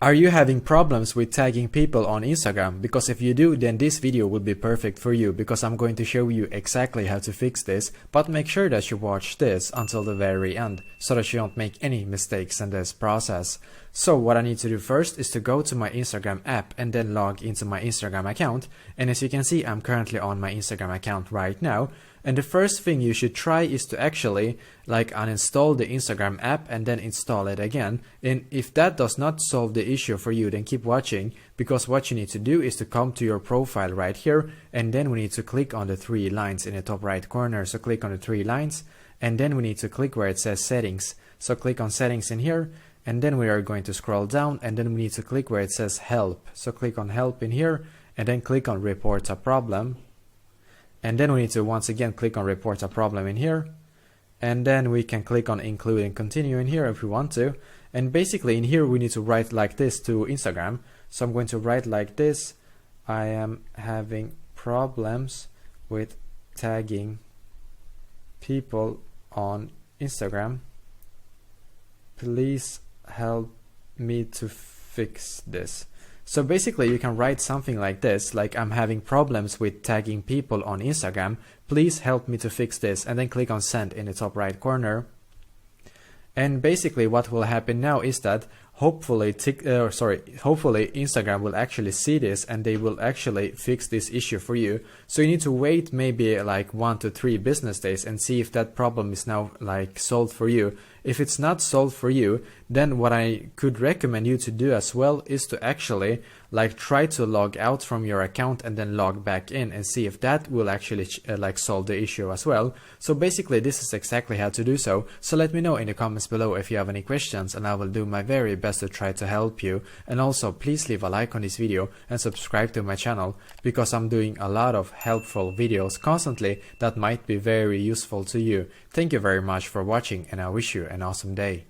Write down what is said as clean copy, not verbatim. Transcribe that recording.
Are you having problems with tagging people on Instagram? Because if you do, then this video will be perfect for you, because I'm going to show you exactly how to fix this, but make sure that you watch this until the very end so that you don't make any mistakes in this process. So what I need to do first is to go to my Instagram app and then log into my Instagram account. And as you can see, I'm currently on my Instagram account right now. And the first thing you should try is to actually uninstall the Instagram app and then install it again. And if that does not solve the issue for you, then keep watching, because what you need to do is to come to your profile right here, and then we need to click on the three lines in the top right corner. So click on the three lines, and then we need to click where it says settings. So click on settings in here, and then we are going to scroll down, and then we need to click where it says help. So click on help in here, and then click on report a problem. And then we need to once again click on report a problem in here, and then we can click on include and continue in here if we want to. And basically in here we need to write like this to Instagram. So I'm going to write like this: I am having problems with tagging people on Instagram. Please help me to fix this. So basically you can write something like this, like I'm having problems with tagging people on Instagram. Please help me to fix this, and then click on send in the top right corner. And basically what will happen now is that hopefully Instagram will actually see this, and they will actually fix this issue for you. So you need to wait maybe like 1 to 3 business days and see if that problem is now solved for you. If it's not solved for you, then what I could recommend you to do as well is to actually try to log out from your account and then log back in and see if that will actually solve the issue as well. So basically this is exactly how to do so. So let me know in the comments below if you have any questions, and I will do my very best to try to help you. And also please leave a like on this video and subscribe to my channel, because I'm doing a lot of helpful videos constantly that might be very useful to you. Thank you very much for watching, and I wish you an awesome day.